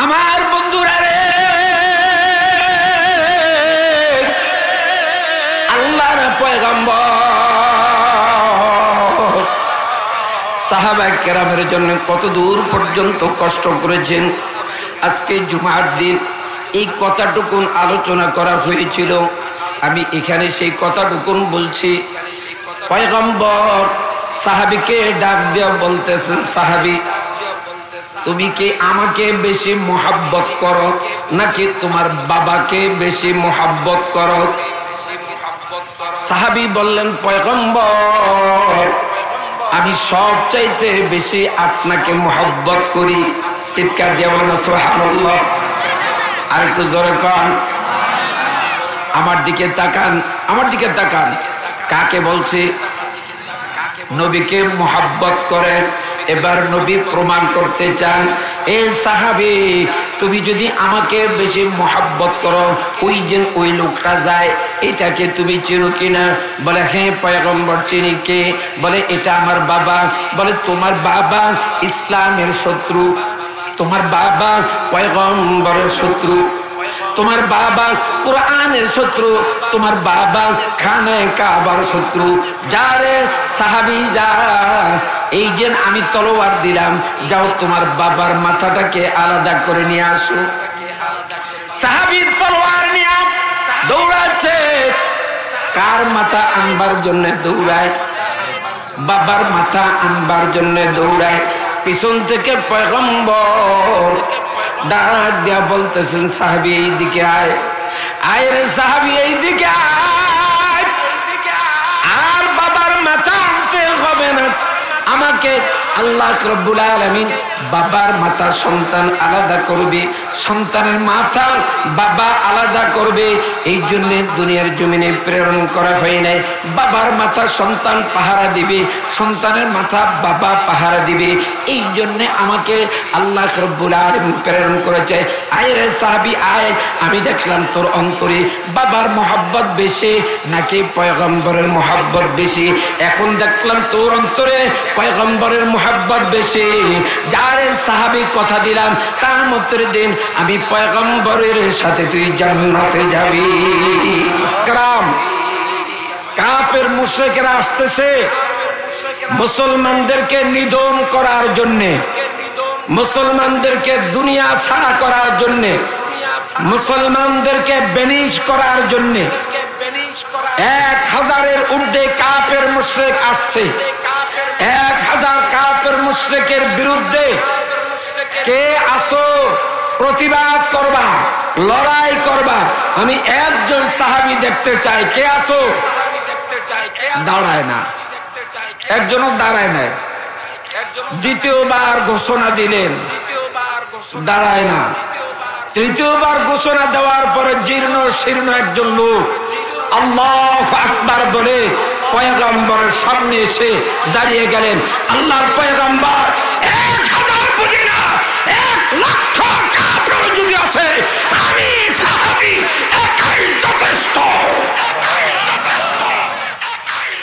আমার বন্ধুরা রে, আল্লাহর পয়গম্বর সাহাবায়ে কেরামের জন্য কত দূর পর্যন্ত কষ্ট করেছেন। আজকে জুমার দিন এই কথাটুকুন আলোচনা করা হয়েছিল। আমি এখানে সেই কথাটুকুন বলছি। পয়গম্বর সাহাবীকে ডাক দিয়ে বলতেছেন, সাহাবী তুমি কি আমাকে বেশি মোহাব্বত করো নাকি তোমার বাবাকে বেশি মোহাব্বত করো? সাহাবী বললেন, পয়গম্বর আমি সবচাইতে বেশি আপনাকে মোহাব্বত করি। চিৎকার দিয়ে বলেন সুবহানাল্লাহ। আর একটু জোরে কন, আমার দিকে তাকান, আমার দিকে তাকান। কাকে বলছে? নবীকে মোহাব্বত করেন। এবার নবী প্রমাণ করতে চান, এ সাহাবী তুমি যদি আমাকে বেশি মোহাব্বত করো, ওই লোকটা যায়, এটাকে তুমি চেনো কিনা? বলে হ্যাঁ পয়গম্বর চিনি। কে? বলে এটা আমার বাবা। বলে তোমার বাবা ইসলামের শত্রু, তোমার বাবা পয়গম্বরের শত্রু, তোমার বাবা কুরআনের শত্রু, তোমার বাবা খানায়ে কাবার শত্রু। যারে সাহাবী যা, এই যে আমি তলোয়ার দিলাম, যাও তোমার বাবার মাথাটাকে আলাদা করে নিয়ে আসো। সাহাবী তলোয়ার নিয়ে দৌড়াচ্ছে। কার মাথা আনবার জন্য দৌড়ায়? বাবার মাথা আনবার জন্য দৌড়ায়। পিছন থেকে পয়গম্বর ডাক দিয়া বলতেছেন, সাহাবী এইদিকে আয়, আয় রে সাহাবী এইদিকে আয়। আর বাবার মাথা আনতে হবে না, আমাকে আল্লাহ রাব্বুল আলামিন বাবার মাথা সন্তান আলাদা করবে, সন্তানের মাথা বাবা আলাদা করবে। এই জন্য দুনিয়ার জমিনে প্রেরণ করা হয় নাই। বাবার মাথা সন্তান পাহারা দিবে, সন্তানের মাথা বাবা পাহারা দিবে। এই জন্য আমাকে আল্লাহ রাব্বুল আলামিন প্রেরণ করেছে। আয় রে সাহাবী আয়, আমি দেখলাম তোর অন্তরে বাবার মোহাব্বত বেশি নাকি পয়গম্বরের মোহাব্বত বেশি? এখন দেখলাম তোর অন্তরে পয়গম্বরের মোহাব্বত বেশি। যারে সাহাবী কথা দিলাম তার মতের দিন আমি পয়গম্বরের সাথে তুই জান্নাতে যাবি। کرام কাফের মুশরিকরা আসতেছে মুসলমানদেরকে নিধন করার জন্য, মুসলমানদেরকে দুনিয়া ছাড়া করার জন্য, মুসলমানদেরকে বেনিশ করার জন্য। 1000-এর ঊর্ধ্বে কাফের মুশরিক আসছে। 1000 কাফের মুশরিকের বিরুদ্ধে কে আসো প্রতিবাদ করবা, লড়াই করবা? আমি একজন সাহাবী দেখতে চাই। কে আসো? দাঁড়ায় না, একজনও দাঁড়ায় না। দ্বিতীয়বার ঘোষণা দিলেন, দাঁড়ায় না। তৃতীয়বার ঘোষণা দেওয়ার পরে জীর্ণ শীর্ণ একজন লোক আল্লাহু আকবার বলে পয়গম্বরের সামনে এসে দাঁড়িয়ে গেলেন। আল্লাহর পয়গম্বর 1000 বুঝি না, 1,00,000 কাফের যদি আসে, আমি সাহাবী একাই যথেষ্ট।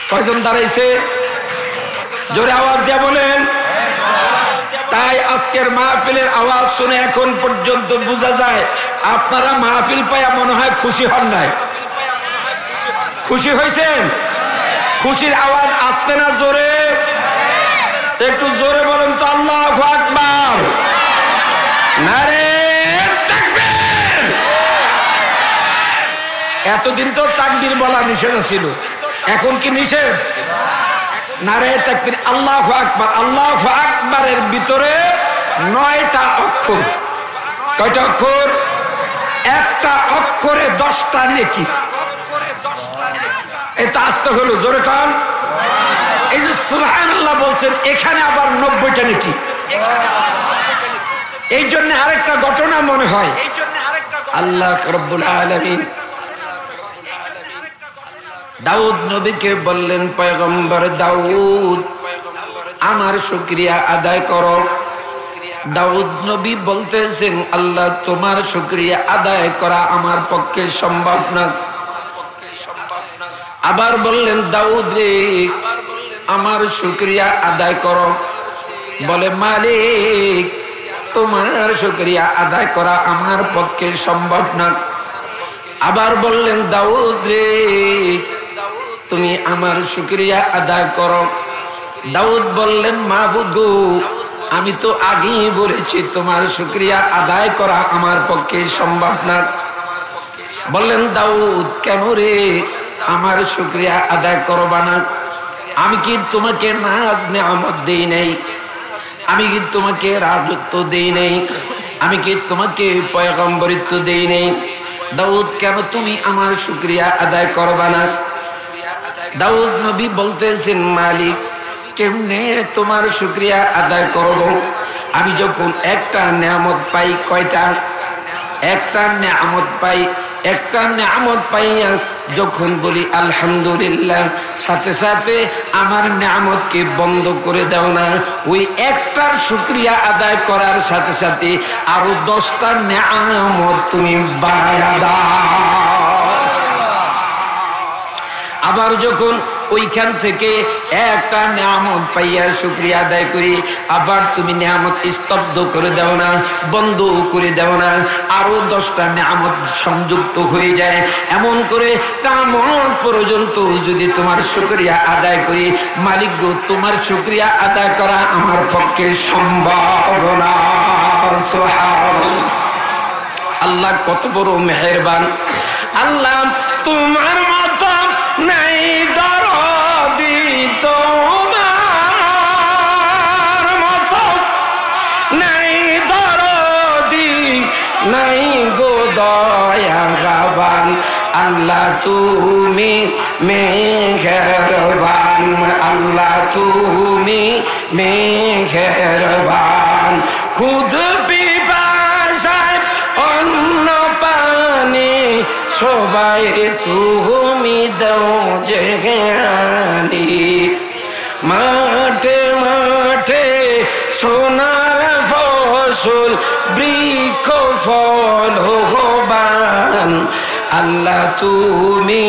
কয়জন দাঁড়াইছে? জোরে আওয়াজ দিয়ে বলেন। তাই আজকের মাহফিলের আওয়াজ শুনে এখন পর্যন্ত বোঝা যায় আপনারা মাহফিল পায়া মনে হয় খুশি হন নাই। খুশি হয়েছেন? খুশির আওয়াজ আসতে না জোরে? একটু জোরে বলেন তো আল্লাহু আকবার। নারে তাকবীর। এতদিন তো তাকবীর বলা নিষেধ ছিল, এখন কি নিষেধ? নারে তাকবীর, আল্লাহু আকবার। আল্লাহু আকবারের ভিতরে 9টা অক্ষর। কয়টা অক্ষর? একটা অক্ষরে 10টা নেকি। এটা আসতে হলো জোরে কান। এই যে সুবহানাল্লাহ বলছেন, এখানে আবার 90টা নেকি। এই জন্য আরেকটা ঘটনা মনে হয়, আল্লাহ রাব্বুল আলামিন দাউদ নবীকে বললেন, পয়গম্বর দাউদ আমার শুকরিয়া আদায় করো। দাউদ নবী বলতেছেন, আল্লাহ তোমার শুকরিয়া আদায় করা আমার পক্ষে সম্ভব না। আবার বললেন, দাউদ রে আমার শুকরিয়া আদায় করো। বলে, মালিক তোমার শুকরিয়া আদায় করা আমার পক্ষে সম্ভব না। আবার বললেন দাউদ রে তুমি আমার শুকরিয়া আদায় করো। দাউদ বললেন মাবুদ আমি তো আগেই বলেছি তোমার শুকরিয়া আদায় করা আমার পক্ষে সম্ভব না। বললেন দাউদ কেন রে আমার শুকরিয়া আদায় করবা না? আমি কি তোমাকে নাজ নেয়ামত দেই নাই? আমি কি তোমাকে রাজত্ব দেই নাই? আমি কি তোমাকে পয়গম্বরিত্ব দেই নাই? দাউদ কেন তুমি আমার শুকরিয়া আদায় করবা না? দাউদ নবী বলতেছেন মালিক কেমনে তোমার শুকরিয়া আদায় করব? আমি যখন একটা নেয়ামত পাই, কয়টা? একটা নেয়ামত পাই, একটা নেয়ামত পাইয়া যখন বলি আলহামদুলিল্লাহ, সাথে সাথে আমার নেয়ামতকে বন্ধ করে দাও না। ওই একটার শুকরিয়া আদায় করার সাথে সাথে আরো 10টা নেয়ামত তুমি বাড়ায়া দাও। আবার যখন ওইখান থেকে একটা নেয়ামত পাইয়া শুকরিয়া আদায় করি, আবার তুমি নেয়ামত স্তব্ধ করে দাও না, বন্ধ করে দাও না, আরো 10টা নেয়ামত সংযুক্ত হয়ে যায়। এমন করে কিয়ামত পর্যন্ত যদি তোমার শুকরিয়া আদায় করি, মালিক গো তোমার শুকরিয়া আদায় করা আমার পক্ষে সম্ভব না। সুবহানাল্লাহ। আল্লাহ কত বড় মেহেরবান। আল্লাহ তোমার মতো নাই দরদি, তোমার মতো নাই দরদি, নাই গো দয়াবান। আল্লাহ তুমি মেহেরবান, আল্লাহ তুমি মেহেরবান। খুদ পিপাসায় অন্ন পানি সবাই তুমি দাও জেহানি। মাঠে মাঠে সোনার ফসল বৃক্ষ ফল হবান। আল্লাহ তুমি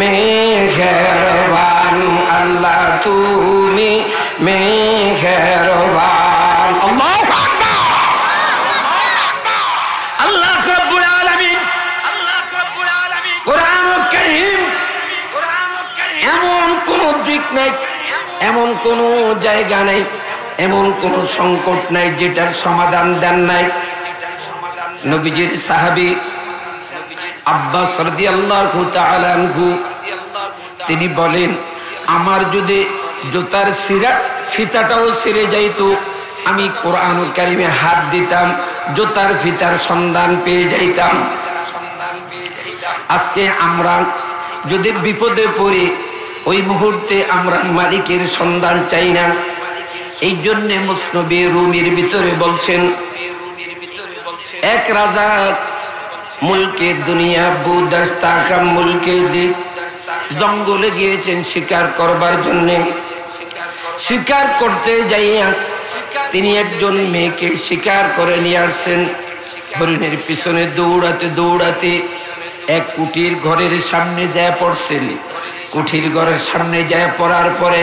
মেহেরবান, আল্লাহ তুমি মেহেরবান। আল্লাহু আকবার। আল্লাহ রাব্বুল আলামিন কোরআনুল কারীম এমন কোন দিক নাই, এমন কোন জায়গা নাই, এমন কোন সংকট নাই যেটার সমাধান দেন নাই। নবীজির সাহাবী আব্বাস রাদিয়াল্লাহু তাআলা আনহু তিনি বলেন আমার যদি জুতার ফিতাটাও ছিঁড়ে যাইতো, আমি কোরআনুল কারীমে হাত দিতাম, জুতার ফিতার সন্ধান পেয়ে যাইতাম। আজকে আমরা যদি বিপদে পড়ি, ওই মুহূর্তে আমরা মালিকের সন্ধান চাই না। এই জন্যে মুসনবী রুমির ভিতরে বলছেন এক রাজা মুলকে দুনিয়া বুদাস্তা কা মুলকে দিক জঙ্গলে গিয়েছেন শিকার করবার জন্য। শিকার করতে যাইয়া তিনি একজন মেয়েকে শিকার করে নিয়ে আসছেন। হরিণের পিছনে দৌড়াতে দৌড়াতে এক কুটির ঘরের সামনে যায় পড়ছেন। কুঠির ঘরের সামনে যায় পড়ার পরে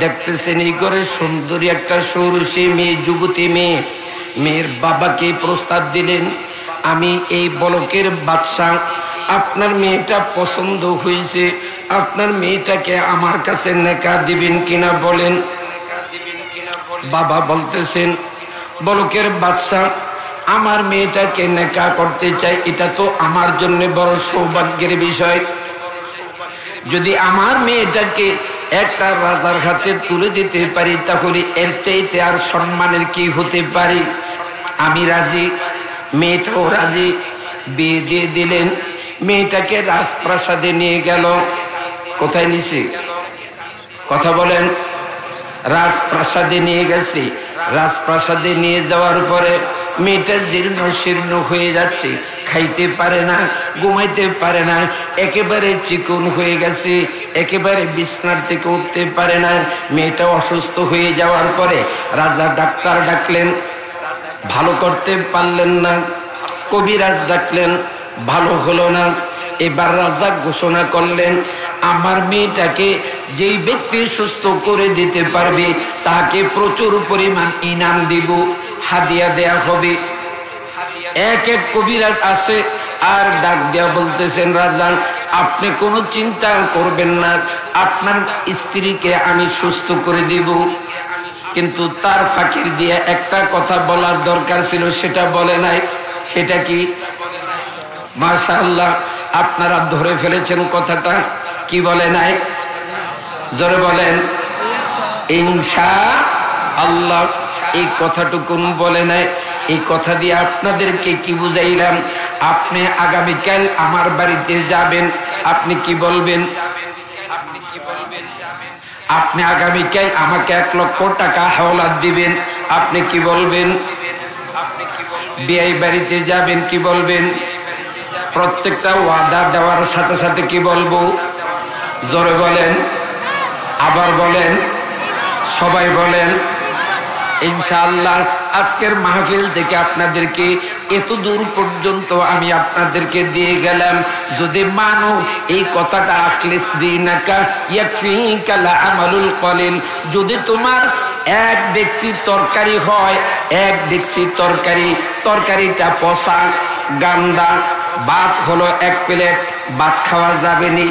দেখতেছেন এই ঘরের সুন্দরী একটা সৌরসী মেয়ে, যুবতী মেয়ে। মেয়ের বাবাকে প্রস্তাব দিলেন, আমি এই বলকের বাদশা, আপনার মেয়েটা পছন্দ হয়েছে, আপনার মেয়েটাকে আমার কাছে নেকা দিবেন কিনা বলেন। বাবা বলতেছেন বলকের বাদশা, আমার মেয়েটাকে নেকা করতে চাই, এটা তো আমার জন্য বড় সৌভাগ্যের বিষয়। যদি আমার মেয়েটাকে একটা রাজার হাতে তুলে দিতে পারি তাহলে এর চাইতে আর সম্মানের কি হতে পারে। আমি রাজি, মেয়েটাও রাজি। বিয়ে দিয়ে দিলেন। মেয়েটাকে রাজপ্রাসাদে নিয়ে গেল। কোথায় নিছে? কথা বলেন। রাজপ্রাসাদে নিয়ে গেছে। রাজপ্রাসাদে নিয়ে যাওয়ার পরে মেয়েটা জীর্ণ শীর্ণ হয়ে যাচ্ছে, খাইতে পারে না, ঘুমাইতে পারে না, একেবারে চিকন হয়ে গেছে, একেবারে বিছানার থেকে উঠতে পারে না। মেয়েটা অসুস্থ হয়ে যাওয়ার পরে রাজা ডাক্তার ডাকলেন, ভালো করতে পারলেন না। কবিরাজ ডাকলেন, ভালো হলো না। এবার রাজা ঘোষণা করলেন, আমার মেয়েটাকে যেই ব্যক্তি সুস্থ করে দিতে পারবে তাকে প্রচুর পরিমাণ ইনাম দিব। হাদিয়া দেয়া হবে। এক এক কবিরাজ আসে আর ডাক দেয়া বলতেছেন, রাজান আপনি কোনো চিন্তা করবেন না, আপনার স্ত্রীকে আমি সুস্থ করে দিব। কিন্তু তার ফাঁকির দিয়ে একটা কথা বলার দরকার ছিল, সেটা বলে নাই। সেটা কি? মাশাআল্লাহ, আপনারা ধরে ফেলেছেন কথাটা। কি বলে নাই? জোরে বলেন। ইনশাআল্লাহ, এই কথাটুকুন বলে নাই। এই কথা দিয়ে আপনাদেরকে কি বুঝাইলাম? আপনি আগামীকাল আমার বাড়িতে যাবেন, আপনি কি বলবেন? আপনি আগামীকাল আমাকে 1 লক্ষ টাকা হাওলাত দিবেন, আপনি কি বলবেন? বিয়ে বাড়িতে যাবেন, কি বলবেন? প্রত্যেকটা ওয়াদা দেওয়ার সাথে সাথে কি বলবো? জোরে বলেন, আবার বলেন, সবাই বলেন ইনশাআল্লাহ। আজকের মাহফিল থেকে আপনাদেরকে এত দূর পর্যন্ত আমি আপনাদেরকে দিয়ে গেলাম। যদি মানো এই কথাটা, আখলিস দীনাকা ইয়াকফিকাল আমালুল কলিল, যদি তোমার 1 ডেকচি তরকারি হয়, 1 ডেকচি তরকারিটা পচা গান্দা, ভাত হলো 1 প্লেট, ভাত খাওয়া যাবে নি।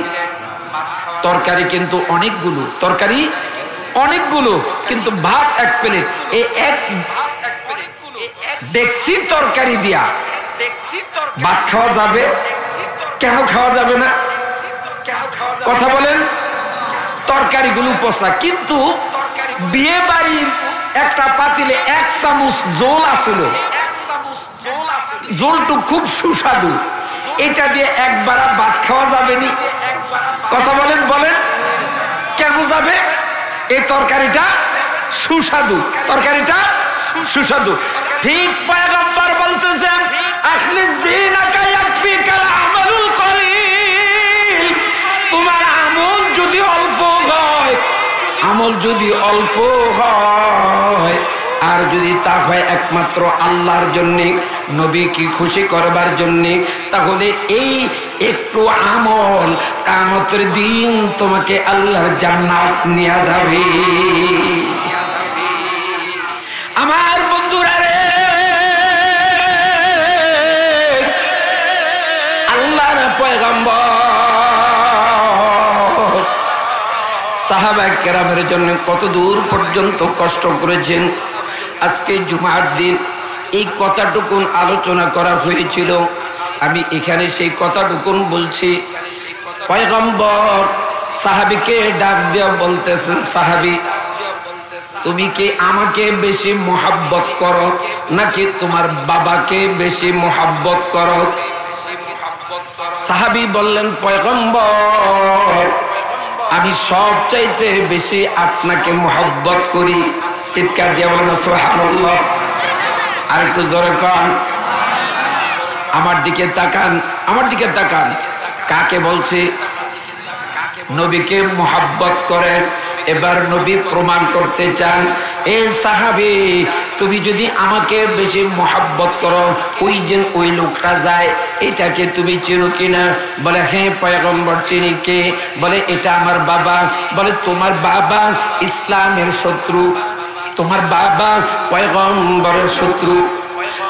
তরকারি কিন্তু অনেকগুলো, তরকারি অনেকগুলো, কিন্তু ভাত 1 প্লেট। এই 1 ডেকচি তরকারি দিয়া ভাত খাওয়া যাবে? কেন খাওয়া যাবে না? কথা বলেন। তরকারিগুলো পচা, কিন্তু বিয়ে বাড়ির একটা পাতিলে 1 চামচ জল আসলো, জলটু খুব সুস্বাদু, এটা দিয়ে একবার ভাত খাওয়া যাবে নি? কথা বলেন, বলেন কেন যাবে? এই তরকারিটা সুস্বাদু, তরকারিটা সুস্বাদু। ঠিক পয়গম্বর বলতেছেন, আখলিস দীনাকা ইয়াকফিকাল আমালুল কলিল, তোমার আমল যদি অল্প হয়, আমল যদি অল্প হয়, আর যদি তা হয় একমাত্র আল্লাহর জন্যে, নবীকে খুশি করবার জন্যে, তাহলে এই একটু আমল কিয়ামতের দিন তোমাকে আল্লাহর জান্নাত নিয়ে যাবে। আমার বন্ধুরা রে, আল্লাহর পয়গম্বর সাহাবায়ে কেরামের জন্য কত দূর পর্যন্ত কষ্ট করেছেন। আজকে জুমার দিন এই কথাটুকুন আলোচনা করা হয়েছিল, আমি এখানে সেই কথাটুকুন বলছি। পয়গম্বর সাহাবীকে ডাক দেওয়া বলতেছেন, সাহাবী তুমি কি আমাকে বেশি মোহাব্বত করো নাকি তোমার বাবাকে বেশি মোহাব্বত করো? সাহাবী বললেন, পয়গম্বর আমি সবচাইতে বেশি আপনাকে মোহাব্বত করি। চিৎকার দিয়ে বলেন সুবহানাল্লাহ। আর একটু জোরে কন, আমার দিকে তাকান, আমার দিকে তাকান। কাকে বলছে? নবীকে মোহাব্বত করে। এবার নবী প্রমাণ করতে চান, এ সাহাবী তুমি যদি আমাকে বেশি মোহাব্বত করো, ওই যে ওই লোকটা যায়, এটাকে তুমি চিনো কিনা? বলে হ্যাঁ পয়গম্বর চিনি। কে? বলে এটা আমার বাবা। বলে তোমার বাবা ইসলামের শত্রু, তোমার বাবা পয়গম্বরের শত্রু,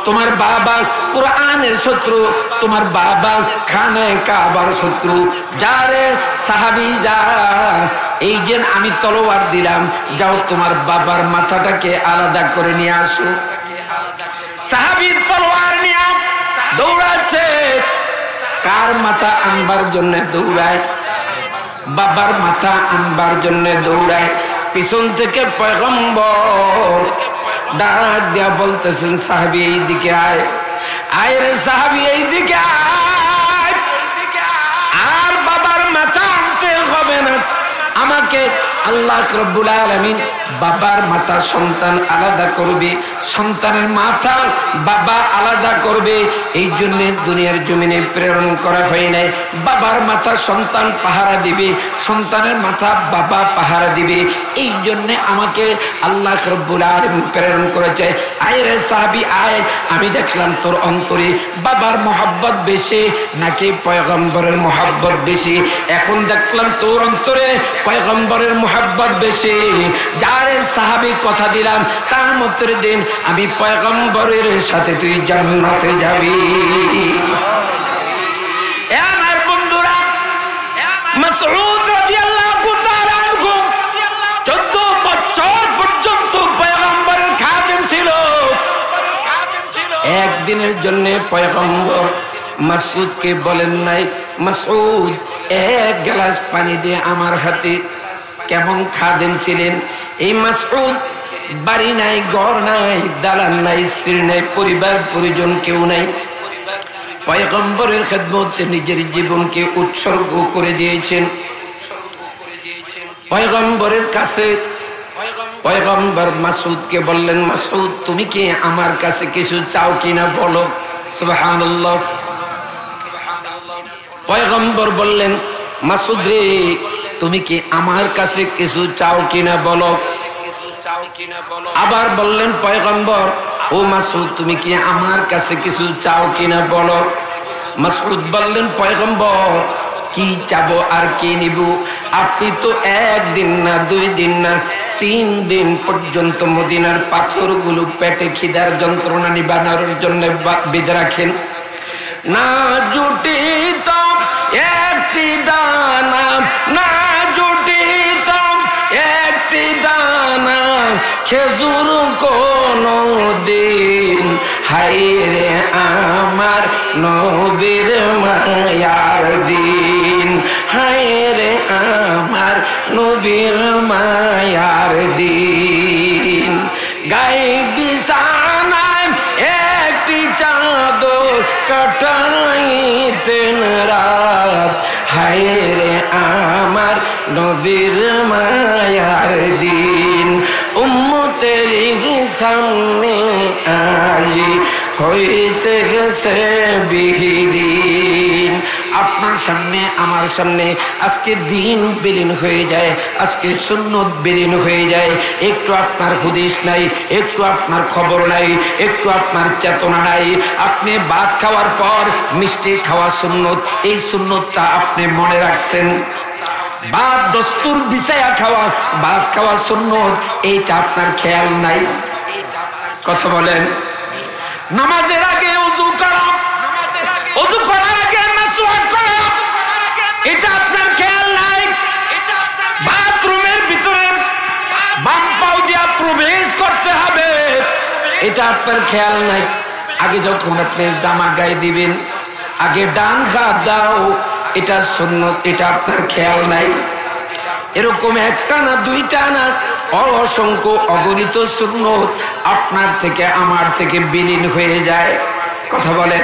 তোমার বাবা কুরআনের শত্রু, তোমার বাবা খানায়ে কাবার শত্রু। যারে সাহাবী যা, এই যে আমি তলোয়ার দিলাম, যাও তোমার বাবার মাথাটাকে আলাদা করে নিয়ে আসো। সাহাবী তলোয়ার নিয়ে দৌড়াচ্ছে। কার মাথা আনবার জন্য দৌড়ায়? বাবার মাথা আনবার জন্য দৌড়ায়। পিছন থেকে পয়গম্বর ডাক দিয়া বলতেছেন, সাহাবী এইদিকে আয়, আয় রে সাহাবী এইদিকে আয়। আর বাবার মাথা আনতে হবে না, আমাকে আল্লাহ রাব্বুল আলামিন বাবার মাথা সন্তান আলাদা করবে, সন্তানের মাথা বাবা আলাদা করবে। এই জন্য দুনিয়ার জমিনে প্রেরণ করা হয় নাই। বাবার মাথা সন্তান পাহারা দিবে, সন্তানের মাথা বাবা পাহারা দিবে। এই জন্য আমাকে আল্লাহ রাব্বুল আলামিন প্রেরণ করেছে। আয় রে সাহাবী আয়, আমি দেখলাম তোর অন্তরে বাবার মোহাব্বত বেশি নাকি পয়গম্বরের মোহাব্বত বেশি। এখন দেখলাম তোর অন্তরে পয়গম্বরের মুহাব্বত বেশি, যারে সাহাবী কথা দিলাম তার মতের দিন আমি পয়গম্বরের সাথে তুই জান্নাতে যাবি। আমার বন্ধুরা, মাসউদ রাদিয়াল্লাহু তাআলা আনহু 14 বছর পর্যন্ত পয়গম্বরের খাদেম ছিল। একদিনের জন্য পয়গম্বর মাসউদকে বলেন নাই, মাসউদ এক গ্লাস পানি দিয়ে আমার হাতে। কেমন খাদেম ছিলেন এই মাসউদ! বাড়ি নাই, ঘর নাই, দালান নাই, স্ত্রী নাই, পরিবার পরিজন কেউ নাই। পয়গম্বরের খেদমতে নিজের জীবনকে উৎসর্গ করে দিয়েছেন। পয়গম্বরের কাছে পয়গম্বর মাসউদকে বললেন, মাসউদ তুমি কি আমার কাছে কিছু চাও কিনা বলো। সুবহানাল্লাহ। পয়গম্বর বললেন, মাসউদ রে তুমি কি আমার কাছে কিছু চাও কিনা বলো। আবার বললেন পয়গম্বর, ও মাসউদ তুমি কি আমার কাছে কিছু চাও কিনা বলো। মাসউদ বললেন, পয়গম্বর কি চাবো আর কি নিব? আপনি তো একদিন না, 2 দিন না, 3 দিন পর্যন্ত মদিনার পাথরগুলো পেটে খিদার যন্ত্রণা নিবানোর জন্য বেঁধে রাখেন। না জুটিত একটি দানা, না জুটিত একটি দানা খেজুর কোনো দিন, হায়রে আমার নবীর মায়ার দিন, হায়রে আমার নবীর মায়ার দিন। গায়ে বিছানায় একটি চাদর কাটাইতেন রাত, হায়রে আমার নবীর মায়ার দিন। উম্মতের সামনে আজি হইতে গেছে বিহীন। আপনার সামনে আমার সামনে আজকে দিন বিলীন হয়ে যায়, আজকে সুন্নত বিলীন হয়ে যায়। একটু আপনার হুদিস নাই, একটু আপনার খবর নাই, একটু আপনার চেতনা নাই। আপনি ভাত খাওয়ার পর মিষ্টি খাওয়া সুন্নত, এই সুন্নতটা আপনি মনে রাখছেন। ভাত দস্তুর বিছায়া খাওয়া, ভাত খাওয়া সুন্নত, এইটা আপনার খেয়াল নাই। কথা বলেন। নামাজের আগে ওযু করা, ওযু করার আগে মাসওয়াক করা, এটা আপনার খেয়াল নাই। বাথরুমের ভিতরে বাম পাও দিয়া প্রবেশ করতে হবে, এটা আপনার খেয়াল নাই। আগে যখন আপনি জামা গায়ে দিবেন আগে ডান হাত দাও, এটা সুন্নত, এটা আপনার খেয়াল নাই। এরকম একটা না, 2টা না, অসংখ্য অগণিত সুন্নত আপনার থেকে আমার থেকে বিলীন হয়ে যায়। কথা বলেন,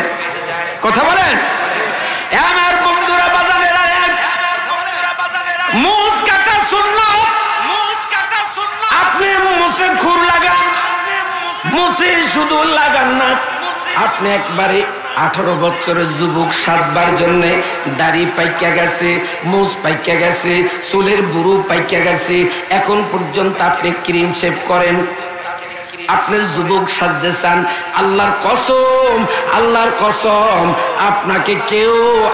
কথা বলেন। আমার বন্ধুরা, বাজানেরা, মুছ কাটা সুন্নত। আপনি মুছে খুর লাগান, মুছে শুধু লাগান না। আপনি একবারে 18 বছরের যুবক, 7 বার জন্য দাড়ি পাইকা গেছে, মুছ পাইকা গেছে, চুলের বুড়ো পাইকা গেছে, এখন পর্যন্ত আপনি ক্রিম শেভ করেন। আপনি যুবক সাজতে চান, আল্লাহর কসম, আল্লাহর কসম, আপনাকে কেউ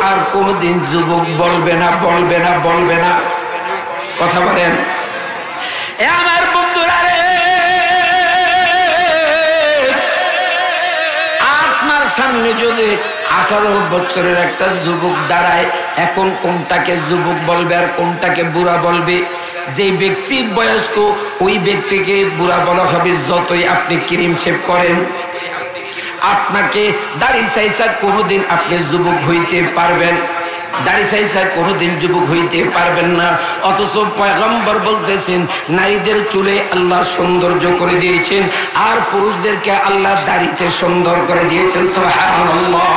আর কোনোদিন যুবক বলবে না, বলবে না, বলবে না। কথা বলেন। এ আমার বন্ধুরা রে, আপনার সামনে যদি 18 বছরের একটা যুবক দাঁড়ায়, এখন কোনটাকে যুবক বলবে আর কোনটাকে বুড়া বলবে? যে ব্যক্তি বয়স্ক ওই ব্যক্তিকে বুড়া বলা হবে, যতই আপনি ক্রিম শেভ করেন। আপনাকে দাড়ি চাইছা কোনোদিন আপনি যুবক হইতে পারবেন, দাড়ি চাইছা কোনোদিন যুবক হইতে পারবেন না। অথচ পয়গম্বর বলতেছেন নারীদের চুলে আল্লাহ সৌন্দর্য করে দিয়েছেন, আর পুরুষদেরকে আল্লাহ দাড়িতে সুন্দর করে দিয়েছেন। সুবহানাল্লাহ।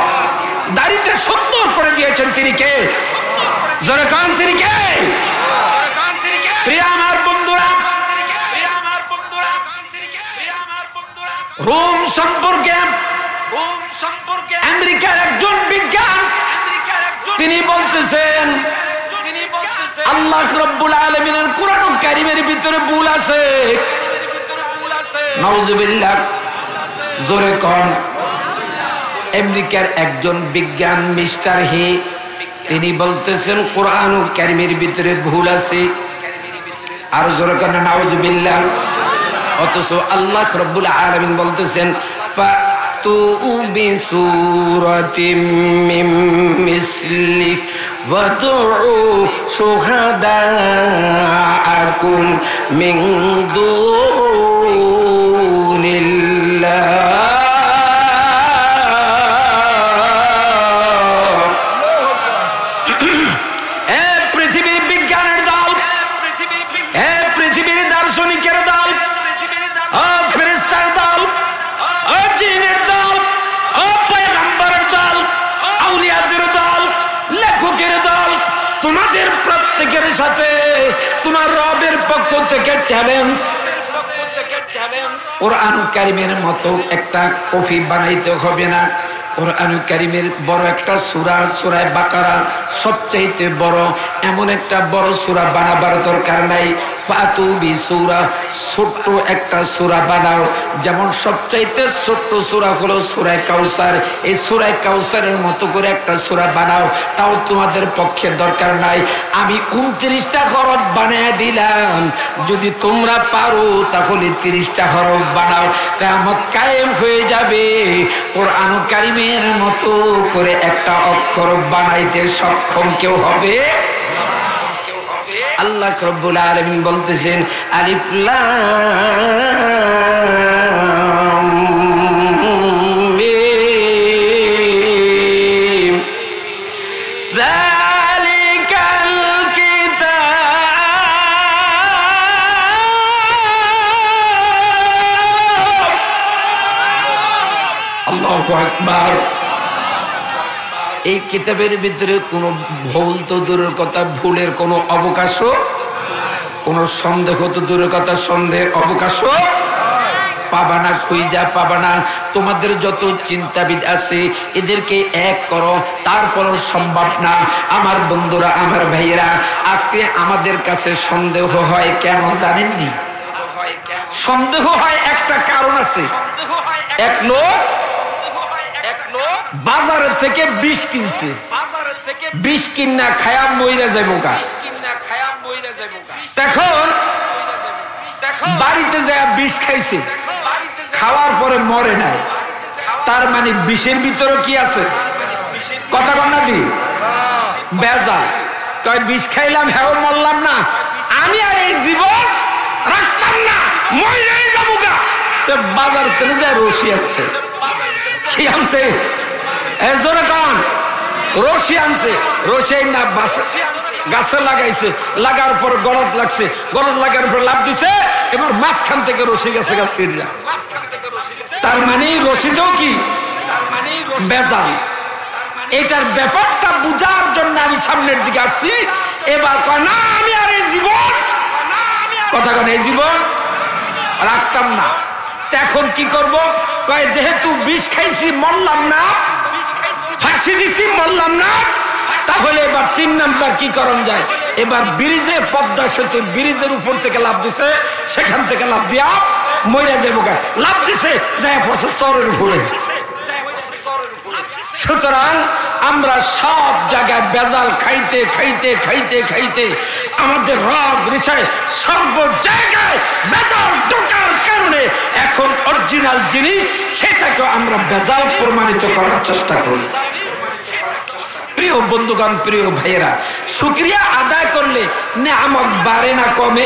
দাড়িতে সুন্দর করে দিয়েছেন তিনি কে? জোরে কান, তিনি কে? প্রিয় আমার বন্ধুরা, রোম সম্পর্কে আমেরিকার একজন বিজ্ঞান তিনি বলতেছেন আল্লাহ রাব্বুল আলামিনের কোরআন কারীমের ভিতরে ভুল আছে। নাউযুবিল্লাহ। জোরে কোন। আমেরিকার একজন বিজ্ঞান মিস্টার হে তিনি বলতেছেন কোরআন কারীমের ভিতরে ভুল আছে। আর জোরে কেন নাউজুবিল্লাহ। অথচ আল্লাহ রাব্বুল আলামিন বলতেছেন ফাতু বিসূরাতিম মিন মিসলিহি ওয়াদউ শুহাদাআকুম মিন দুনিল্লাহ। তোমাদের প্রত্যেকের সাথে তোমার রবের পক্ষ থেকে চ্যালেঞ্জ। কোরআন কারীমের মতো একটা কফি বানাইতে হবে না। কোরআন কারীমের বড় একটা সূরা, সূরা বাকারা সবচাইতে বড়, এমন একটা বড় সূরা বানাবার দরকার নাই। ফাতু বিসূরা, ছোট্ট একটা সূরা বানাও। যেমন সবচাইতে ছোট্ট সূরা হলো সূরা কাউসার, এই সূরা কাউসারের মতো করে একটা সূরা বানাও। তাও তোমাদের পক্ষে দরকার নাই। আমি 29টা হরফ বানিয়ে দিলাম, যদি তোমরা পারো তাহলে 30টা হরফ বানাও, কিয়ামত কায়েম হয়ে যাবে। কোরআন কারীমের মতো করে একটা অক্ষর বানাইতে সক্ষম কেউ হবে? আল্লাহ রাব্বুল আলামিন বলতেছেন আলিফ লাম মিম যালিকাল কিতাব। আল্লাহু আকবার। এই কিতাবের ভিতরে কোনো ভুল তো দূরের কথা, ভুলের কোনো অবকাশও, কোনো সন্দেহ তো দূরের কথা, সন্দেহের অবকাশও পাবা না, খুঁজা পাবা না। তোমাদের যত চিন্তাবিদ আছে এদেরকে এক করো, তারপরও সম্ভব না। আমার বন্ধুরা, আমার ভাইয়েরা, আজকে আমাদের কাছে সন্দেহ হয় কেন জানেননি? সন্দেহ হয় একটা কারণ আছে। এক লোক বাজারের থেকে বিষ কিনছে, বিষ কিনা খায়া মইরা যাইবো গা। তখন বাড়িতে যায় বিষ খাইছে, খাওয়ার পরে মরে নাই। তার মানে বিষের ভিতরে কি আছে? কথা কন না দি বেজাল। কয় বিষ খাইলাম, হ্যাঁ মরলাম না, আমি আর এই জীবন রাখতাম না, মইরাই যাবো গা। তো বাজার থেকে যায় রশি আছে, কি আনছে? জোরে কন, রশি আনছে। রশি না গাছে লাগাইছে, লাগার পর গলত লাগছে, গলত লাগার পর লাভ দিছে, এবার মাঝখান থেকে রশি গেছে গাছে। তার মানে রশিতেও কি বেজাল। এটার ব্যাপারটা বুঝার জন্য আমি সামনের দিকে আসছি। এবার কয় না, আমি আর এই জীবন, কথা কন, এই জীবন রাখতাম না। এখন কি করব? কয় যেহেতু বিষ খাইছি, মরলাম না, ফাঁসি দিছি, মরলাম না, তাহলে এবার 3 নাম্বার কি করণ যায়? এবার ব্রিজে, পদ্মা সেতু ব্রিজের উপর থেকে লাভ দিছে, সেখান থেকে লাভ দিয়া মইরা যাবো গা। লাভ দিছে, যায় পড়ছে চরের উপরে। সুতরাং আমরা সব জায়গায় বেজাল খাইতে খাইতে খাইতে খাইতে আমাদের রগ রিসায় সর্ব জায়গায় বেজাল ঢোকার কারণে এখন অরিজিনাল জিনিস সেটাকে আমরা বেজাল প্রমাণিত করার চেষ্টা করি। প্রিয় বন্ধুগণ, প্রিয় ভাইয়েরা, শুকরিয়া আদায় করলে নেয়ামত বাড়ে না কমে?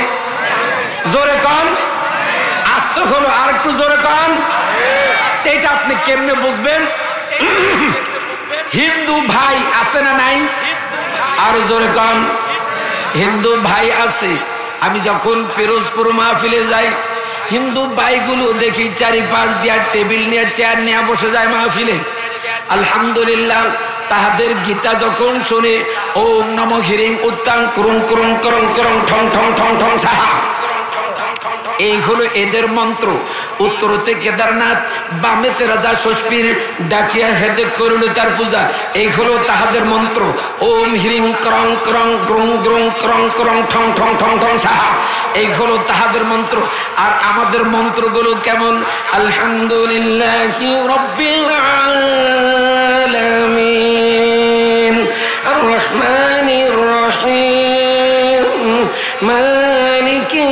জোরে কম, আসতে হলো আর একটু জোরে কম। এটা আপনি কেমনে বুঝবেন? হিন্দু ভাই আছে না নাই? আর জোরে কম, হিন্দু ভাই আছে। আমি যখন পিরোজপুর মাহফিলে যাই, হিন্দু ভাইগুলো দেখি 4-5 দিয়া টেবিল নিয়ে, চেয়ার নিয়ে বসে যায় মাহফিলে। আলহামদুলিল্লাহ, তাহাদের গীতা যখন শুনে, ওম নমো হিরিং উত্তাং কুরুং কুরুং করং করং ঠং ঠং ঠং ঠং সাহা, এই হলো এদের মন্ত্র। উত্তরতে কেদারনাথ, বামেতে রাজা ষষ্ঠীর ডাকিয়া হেদে করল তার পূজা, এই হলো তাহাদের মন্ত্র। ওম হিরিং করং করং গ্রুং গ্রুং করং করং ঠং ঠং ঠং ঠং সাহা, এই হলো তাহাদের মন্ত্র। আর আমাদের মন্ত্রগুলো কেমন? আলহামদুলিল্লাহি রাব্বিল আলামিন আর রহমানির রহিম মালিকি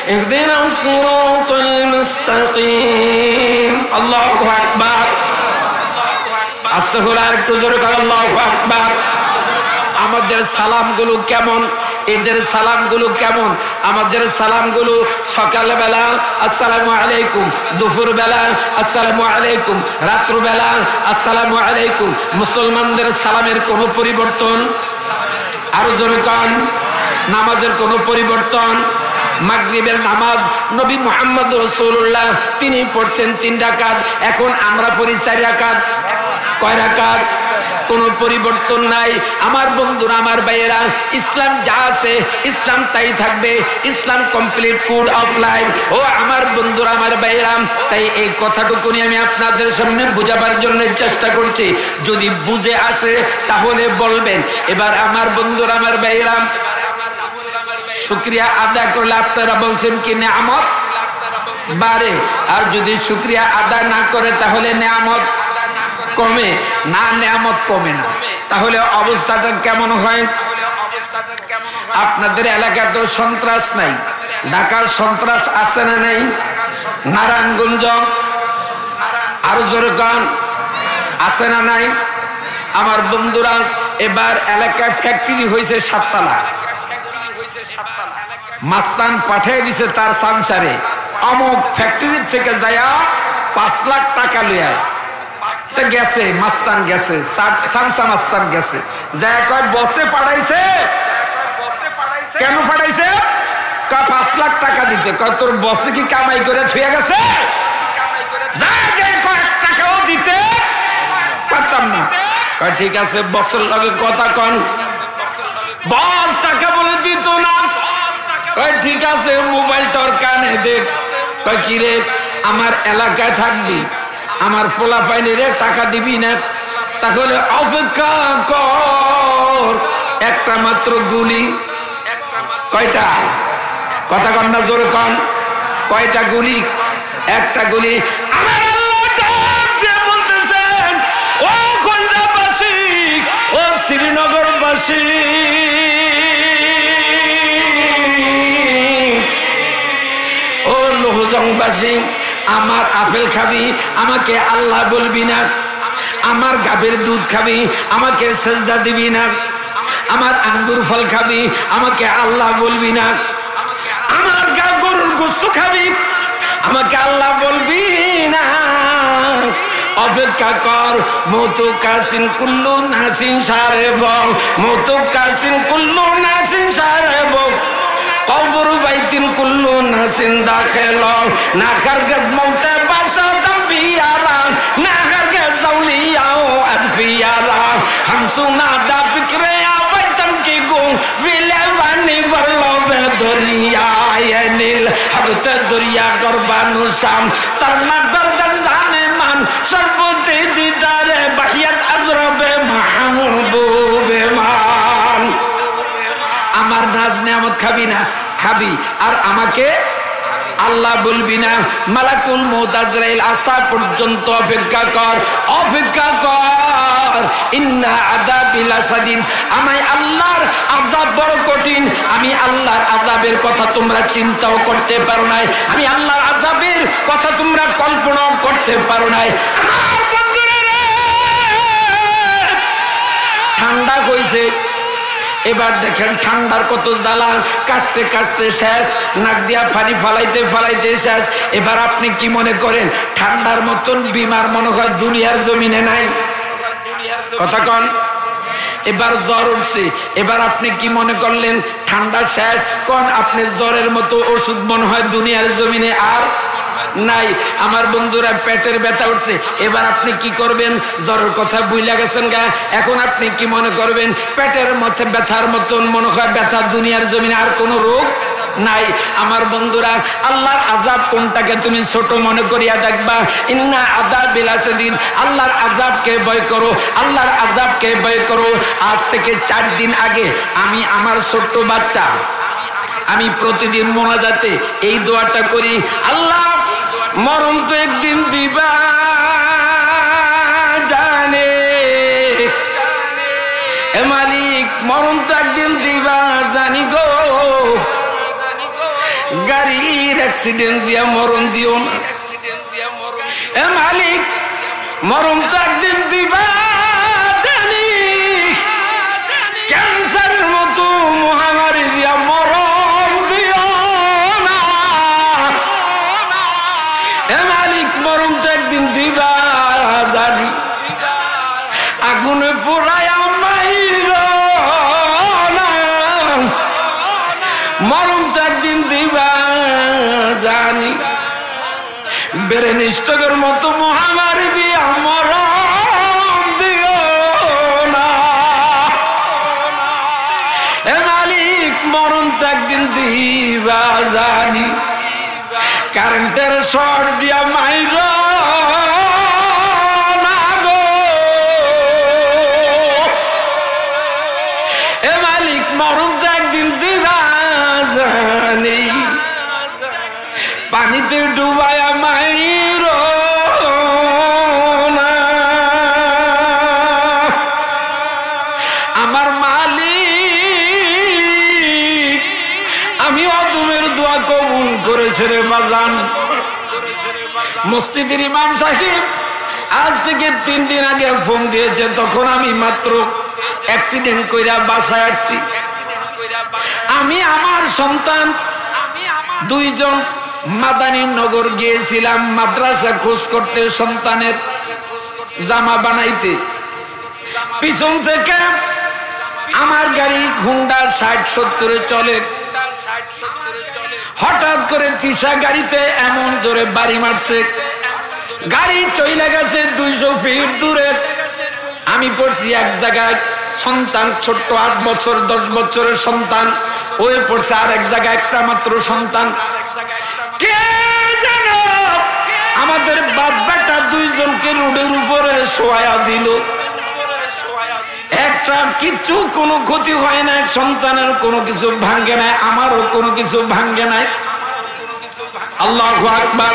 ইহদিনাস সিরাতাল মুস্তাকিম। আল্লাহু আকবার। আস্তাগফিরুল্লাহ, একটু জোরে করে আল্লাহু আকবার। আমাদের সালামগুলো কেমন, এদের সালামগুলো কেমন? আমাদের সালামগুলো সকালবেলা আসসালামু আলাইকুম, দুপুরবেলা আসসালামু আলাইকুম, রাত্রবেলা আসসালামু আলাইকুম। মুসলমানদের সালামের কোনো পরিবর্তন? আরো জোরে কোন? নামাজের কোনো পরিবর্তন? মাগরিবের নামাজ নবী মুহাম্মদ রাসূলুল্লাহ তিনি পড়ছেন 3 রাকাত, এখন আমরা পড়ি 4 রাকাত। কয় রাকাত? কোনো পরিবর্তন নাই। আমার বন্ধুরা, আমার ভাইয়েরা, ইসলাম যা আছে ইসলাম তাই থাকবে। ইসলাম কমপ্লিট কোড অফ লাইফ। ও আমার বন্ধুরা, আমার ভাইয়েরা, তাই এই কথাটুকুনি আমি আপনাদের সামনে বোঝাবার জন্য চেষ্টা করছি। যদি বুঝে আসে তাহলে বলবেন। এবার আমার বন্ধুরা, আমার ভাইয়েরা, শুকরিয়া আদায় করলে আপনারা বলছেন কি নেয়ামত বাড়ে, আর যদি শুকরিয়া আদায় না করে তাহলে নেয়ামত কমে। না, নেয়ামত কমে না। তাহলে অবস্থাটা কেমন হয়? আপনাদের এলাকায় তো সন্ত্রাস নাই, ঢাকার সন্ত্রাস আছে না নাই? নারায়ণগঞ্জ আরো জোরে কান আছে না নাই? আমার বন্ধুরা, এবার এলাকায় ফ্যাক্টরি হয়েছে 7 তলা। মাস্তান পাঠিয়ে দিছে তার সামসারে, অমুক ফ্যাক্টরি থেকে যায়া 5 লাখ টাকা লইয়া গেছে। মাস্তান গেছে, সামসা মাস্তান গেছে, যা কয় বসে পাঠাইছে। কেন পাঠাইছে? 5 লাখ টাকা দিতে। কয় তোর বসে কি কামাই করে থুয়ে গেছে? যা যে কয়েক টাকাও দিতে পারতাম না। কয় ঠিক আছে, বসের লগে কথা কন। বস টাকা বলে দিত না। কয় ঠিক আছে, মোবাইল তোর কানে দেখ। কয় কি রে, আমার এলাকায় থাকবি, আমার পোলা পাইনে টাকা দিবি না? তাহলে অপেক্ষা কর, একটা মাত্র গুলি। কয়টা? কথা কন না, জোরে কন। কয়টা গুলি? একটা গুলি। আমার আল্লাহ বলতেছেন, ও খুলনাবাসী, ও শ্রীনগরবাসী, ও লোহজংবাসী, আমার আপেল খাবি, আমাকে আল্লাহ বলবি না। আমার গাভীর দুধ খাবি, আমাকে সেজদা দিবি না। আমার আঙ্গুর ফল খাবি, আমাকে আল্লাহ বলবি না। আমার গরুর গোশত খাবি, আমাকে আল্লাহ বলবি না। অপেক্ষা কর, মৌতু কাসিন কুল্লু নাসিন সারেব, মৌতু কাসিন কুল্লু নাসিন সারেব, কবর বাইতিন কুল্লু নাসিন দাখিল, না খারগেজ মৌতে বাসাদাম বিয়ারা, না খারগেজ আউলিয়াও আসবিয়ারা, হাম সুনাদা বিকরে আবাইতাম কি গো, বিলেবানি বরলো বে দরিয়া নীল, হাবতে দরিয়া গরবানু শাম, তারনা গরদার জানে মান, সর্বতে দিদারে বাহিয়াত আজরবে মাহবুবে মান। আমার নাজ নেয়ামত খাবি না? খাবি, আর আমাকে আল্লাহ বলবি না। মালাকুল মউত আজরাইল আসা পর্যন্ত অপেক্ষা কর, অপেক্ষা কর। ইন্না আযাবি লাশাদীদ, আমি আল্লাহর আযাব বড় কঠিন। আমি আল্লাহর আযাবের কথা তোমরা চিন্তাও করতে পারো নাই, আমি আল্লাহর আযাবের কথা তোমরা কল্পনাও করতে পারো নাই। আমার বন্ধুরা রে, ঠান্ডা হইছে। এবার দেখেন ঠান্ডার কত জ্বালা, কাশতে কাশতে শেষ, নাক দিয়া পানি ফালাইতে ফালাইতে শেষ। এবার আপনি কি মনে করেন ঠান্ডার মতন বিমার মনে হয় দুনিয়ার জমিনে নাই? কথা কন। এবার জ্বর উঠছে, এবার আপনি কি মনে করলেন ঠান্ডা শেষ? কোন আপনি জ্বরের মতো ওষুধ মনে হয় দুনিয়ার জমিনে আর নাই। আমার বন্ধুরা, পেটের ব্যথা উঠছে, এবার আপনি কি করবেন? জ্বরের কথা বুঝলা গেছেন গা। এখন আপনি কি মনে করবেন পেটের মধ্যে ব্যথার মতন মনে হয় ব্যথা দুনিয়ার জমিনে আর কোনো রোগ নাই। আমার বন্ধুরা, আল্লাহর আযাব কোনটাকে তুমি ছোট মনে করিয়া দেখবা। ইন্না আযাবি লাশাদীদ, আল্লাহর আযাবকে ভয় করো, আল্লাহর আযাবকে ভয় করো। আজ থেকে 4 দিন আগে আমি আমার ছোট্ট বাচ্চা, আমি প্রতিদিন মোনাজাতে এই দোয়াটা করি, আল্লাহ মরণ তো একদিন দিবা জানে, এ মালিক মরণ তো একদিন দিবা জানি গো, গাড়ির অ্যাক্সিডেন্ট দিয়া মরণ দিও না। এ মালিক, মরণ তো একদিন দিবা জানি, ক্যান্সারের মতো মহামারী দিয়া মরণ দিও না। এ মালিক, মরণ তো একদিন দিবা জানি, আগুনে পোড়ায়া মাইরো না। মরণ তো একদিন দিবা জানি, ব্রেন স্ট্রোকের মতো মহামারী দিয়া মরণ দিও না। এ মালিক, মরণ তো একদিন দিবা জানি, কারেন্টের শর্ট দিয়া মাইরো না গো। এ মালিক, মরণ তো একদিন দিবা জানি, পানিতে ডুবায়া মাইরো না। আমার মালিক, আমি অদমের দোয়া কবুল করেছে রে বাজান। মসজিদের ইমাম সাহেব আজ থেকে 3 দিন আগে ফোন দিয়েছে, তখন আমি মাত্র অ্যাক্সিডেন্ট কইরা বাসায় আসছি। আমি আমার সন্তান 2 জন মাদানী নগর গিয়েছিলাম মাদ্রাসা খোঁজ করতে, সন্তানের জামা বানাইতে। পিছন থেকে আমার গাড়ি হুন্ডা 60-70 চলে, হঠাৎ করে তিশা গাড়িতে এমন জোরে বাড়ি মারছে, গাড়ি চলে গেছে 200 ফিট দূরে। আমি পড়ছি এক জায়গায়, সন্তান ছোট্ট 8 বছর 10 বছরের সন্তান, ওই পড়ছে আর এক জায়গায় একটা মাত্র সন্তান। কে জানো আমাদের বাপ বেটা 2 জনকে রোডের উপরে শোয়া দিল। একটা কিচ্ছু কোনো ক্ষতি হয় না, সন্তানের কোনো কিছু ভাঙ্গে নাই, আমারও কোনো কিছু ভাঙ্গে নাই। আল্লাহু আকবার।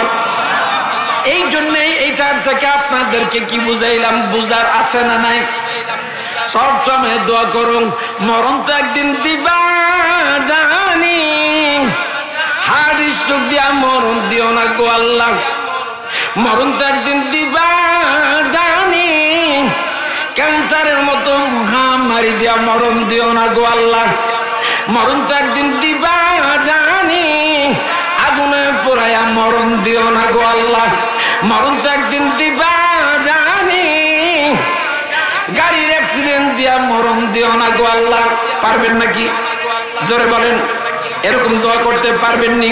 এই জন্যই এইটার থেকে আপনাদেরকে কি বুঝাইলাম, বুঝার আছে না নাই? সব সময় দোয়া করুন, মরণ তো একদিন দিবা জানি, হার্ট স্ট্রোক দিয়া মরণ দিও না গো আল্লাহ। মরণ তো একদিন দিবা জানি, ক্যান্সারের মতো মহামারী দিয়া মরণ দিও না গো আল্লাহ। মরণ তো একদিন দিবা জানি, আগুনে পোড়ায়া মরণ দিও না গো আল্লাহ। মরণ তো একদিন দিবা জানি, গাড়ির অ্যাক্সিডেন্ট দিয়া মরণ দিও না গো আল্লাহ। পারবেন নাকি? জোরে বলেন, এরকম দোয়া করতে পারবেন নি?